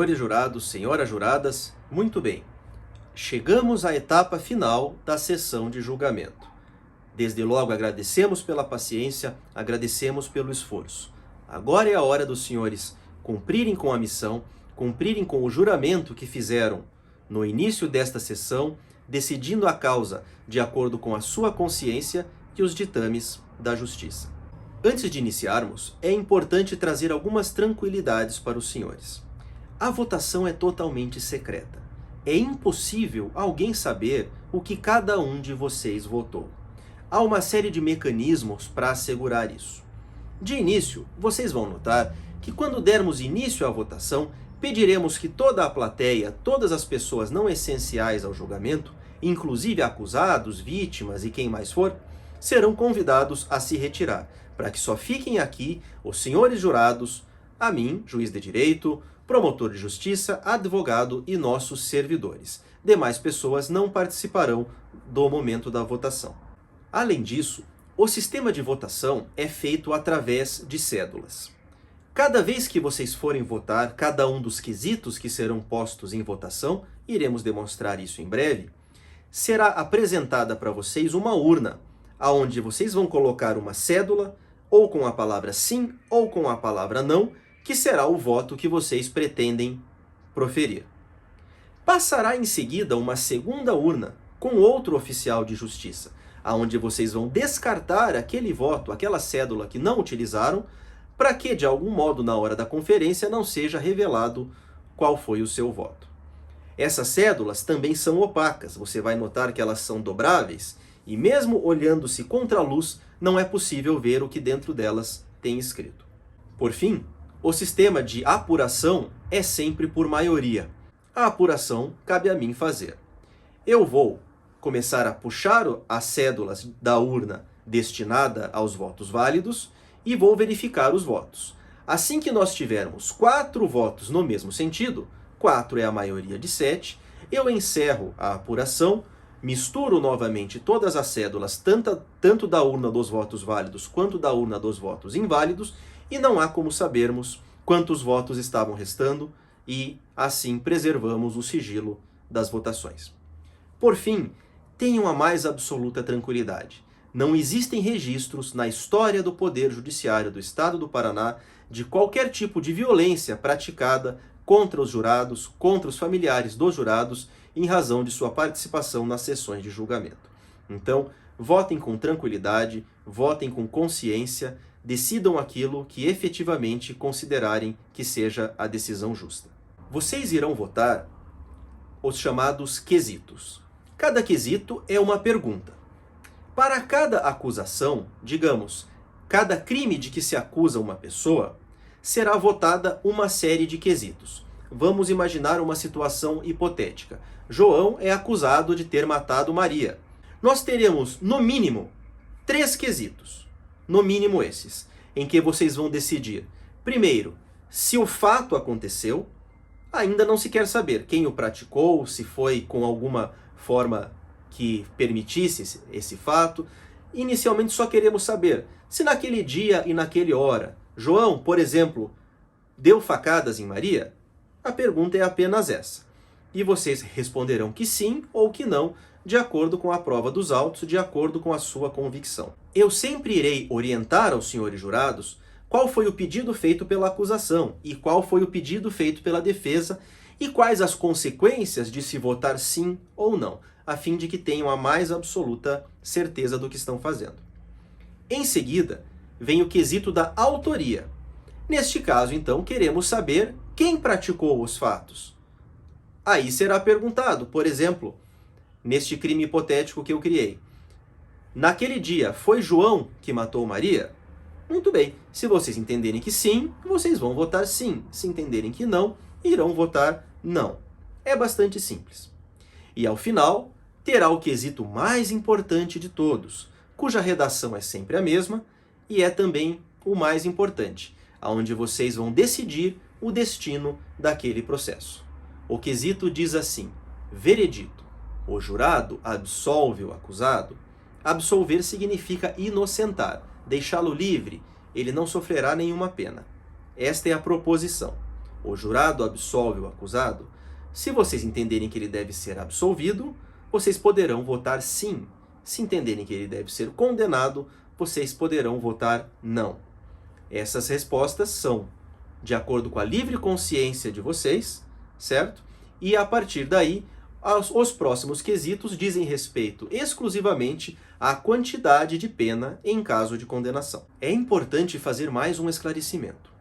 Senhores jurados, senhoras juradas, muito bem. Chegamos à etapa final da sessão de julgamento. Desde logo agradecemos pela paciência, agradecemos pelo esforço. Agora é a hora dos senhores cumprirem com a missão, cumprirem com o juramento que fizeram no início desta sessão, decidindo a causa de acordo com a sua consciência e os ditames da justiça. Antes de iniciarmos, é importante trazer algumas tranquilidades para os senhores. A votação é totalmente secreta. É impossível alguém saber o que cada um de vocês votou. Há uma série de mecanismos para assegurar isso. De início, vocês vão notar que quando dermos início à votação, pediremos que toda a plateia, todas as pessoas não essenciais ao julgamento, inclusive acusados, vítimas e quem mais for, serão convidados a se retirar, para que só fiquem aqui os senhores jurados, a mim, juiz de direito, promotor de justiça, advogado e nossos servidores. Demais pessoas não participarão do momento da votação. Além disso, o sistema de votação é feito através de cédulas. Cada vez que vocês forem votar, cada um dos quesitos que serão postos em votação, iremos demonstrar isso em breve, será apresentada para vocês uma urna, onde vocês vão colocar uma cédula, ou com a palavra sim, ou com a palavra não, que será o voto que vocês pretendem proferir. Passará em seguida uma segunda urna com outro oficial de justiça, onde vocês vão descartar aquele voto, aquela cédula que não utilizaram, para que, de algum modo, na hora da conferência, não seja revelado qual foi o seu voto. Essas cédulas também são opacas, você vai notar que elas são dobráveis, e mesmo olhando-se contra a luz, não é possível ver o que dentro delas tem escrito. Por fim, o sistema de apuração é sempre por maioria. A apuração cabe a mim fazer. Eu vou começar a puxar as cédulas da urna destinada aos votos válidos e vou verificar os votos. Assim que nós tivermos 4 votos no mesmo sentido, 4 é a maioria de 7, eu encerro a apuração, misturo novamente todas as cédulas, tanto da urna dos votos válidos quanto da urna dos votos inválidos, e não há como sabermos quantos votos estavam restando e, assim, preservamos o sigilo das votações. Por fim, tenham a mais absoluta tranquilidade. Não existem registros na história do Poder Judiciário do Estado do Paraná de qualquer tipo de violência praticada contra os jurados, contra os familiares dos jurados, em razão de sua participação nas sessões de julgamento. Então, votem com tranquilidade, votem com consciência, decidam aquilo que efetivamente considerarem que seja a decisão justa. Vocês irão votar os chamados quesitos. Cada quesito é uma pergunta. Para cada acusação, digamos, cada crime de que se acusa uma pessoa, será votada uma série de quesitos. Vamos imaginar uma situação hipotética. João é acusado de ter matado Maria. Nós teremos, no mínimo, 3 quesitos. No mínimo esses, em que vocês vão decidir. Primeiro, se o fato aconteceu, ainda não se quer saber quem o praticou, se foi com alguma forma que permitisse esse fato. Inicialmente só queremos saber se naquele dia e naquela hora, João, por exemplo, deu facadas em Maria. A pergunta é apenas essa. E vocês responderão que sim ou que não, de acordo com a prova dos autos, de acordo com a sua convicção. Eu sempre irei orientar aos senhores jurados qual foi o pedido feito pela acusação e qual foi o pedido feito pela defesa e quais as consequências de se votar sim ou não, a fim de que tenham a mais absoluta certeza do que estão fazendo. Em seguida, vem o quesito da autoria. Neste caso, então, queremos saber quem praticou os fatos. Aí será perguntado, por exemplo, neste crime hipotético que eu criei. Naquele dia, foi João que matou Maria? Muito bem. Se vocês entenderem que sim, vocês vão votar sim. Se entenderem que não, irão votar não. É bastante simples. E ao final, terá o quesito mais importante de todos, cuja redação é sempre a mesma e é também o mais importante, onde vocês vão decidir o destino daquele processo. O quesito diz assim: veredito. O jurado absolve o acusado. Absolver significa inocentar, deixá-lo livre, ele não sofrerá nenhuma pena. Esta é a proposição. O jurado absolve o acusado? Se vocês entenderem que ele deve ser absolvido, vocês poderão votar sim. Se entenderem que ele deve ser condenado, vocês poderão votar não. Essas respostas são de acordo com a livre consciência de vocês, certo? E a partir daí, os próximos quesitos dizem respeito exclusivamente à quantidade de pena em caso de condenação. É importante fazer mais um esclarecimento.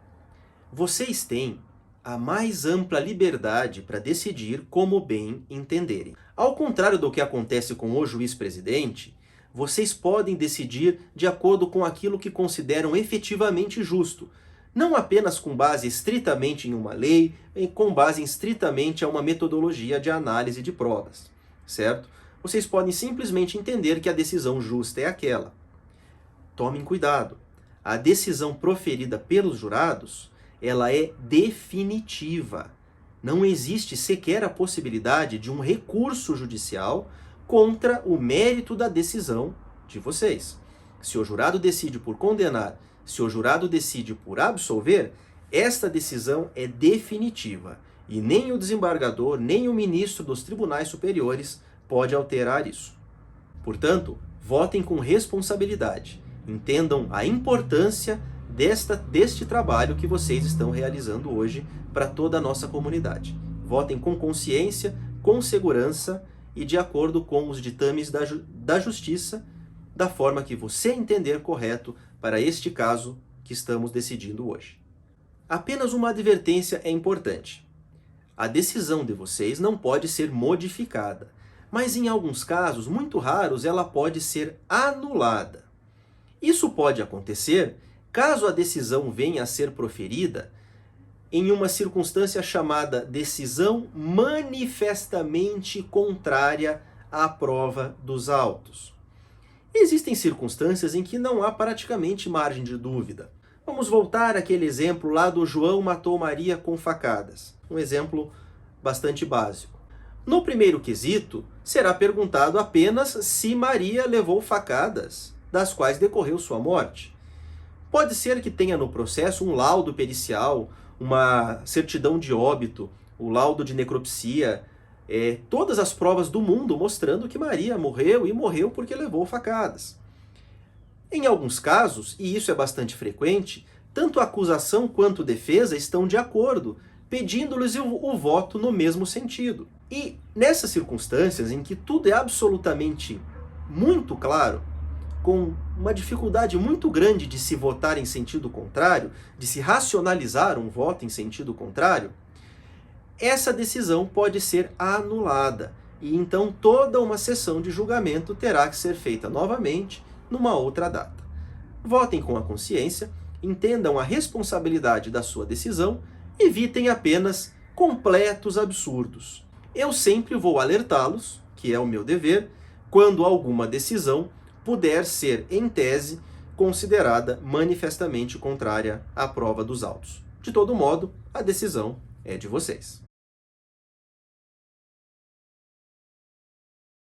Vocês têm a mais ampla liberdade para decidir como bem entenderem. Ao contrário do que acontece com o juiz-presidente, vocês podem decidir de acordo com aquilo que consideram efetivamente justo, não apenas com base estritamente em uma lei, com base estritamente a uma metodologia de análise de provas, certo? Vocês podem simplesmente entender que a decisão justa é aquela. Tomem cuidado. A decisão proferida pelos jurados, ela é definitiva. Não existe sequer a possibilidade de um recurso judicial contra o mérito da decisão de vocês. Se o jurado decide por condenar, se o jurado decide por absolver, esta decisão é definitiva e nem o desembargador, nem o ministro dos tribunais superiores pode alterar isso. Portanto, votem com responsabilidade. Entendam a importância deste trabalho que vocês estão realizando hoje para toda a nossa comunidade. Votem com consciência, com segurança e de acordo com os ditames da justiça, da forma que você entender correto para este caso que estamos decidindo hoje. Apenas uma advertência é importante. A decisão de vocês não pode ser modificada, mas em alguns casos, muito raros, ela pode ser anulada. Isso pode acontecer caso a decisão venha a ser proferida em uma circunstância chamada decisão manifestamente contrária à prova dos autos. Existem circunstâncias em que não há praticamente margem de dúvida. Vamos voltar àquele exemplo lá do João matou Maria com facadas. Um exemplo bastante básico. No primeiro quesito, será perguntado apenas se Maria levou facadas, das quais decorreu sua morte. Pode ser que tenha no processo um laudo pericial, uma certidão de óbito, o laudo de necropsia, todas as provas do mundo mostrando que Maria morreu e morreu porque levou facadas. Em alguns casos, e isso é bastante frequente, tanto a acusação quanto a defesa estão de acordo, pedindo-lhes o voto no mesmo sentido. E nessas circunstâncias em que tudo é absolutamente muito claro, com uma dificuldade muito grande de se votar em sentido contrário, de se racionalizar um voto em sentido contrário, essa decisão pode ser anulada. E então toda uma sessão de julgamento terá que ser feita novamente numa outra data. Votem com a consciência, entendam a responsabilidade da sua decisão, evitem apenas completos absurdos. Eu sempre vou alertá-los, que é o meu dever, quando alguma decisão puder ser, em tese, considerada manifestamente contrária à prova dos autos. De todo modo, a decisão é de vocês.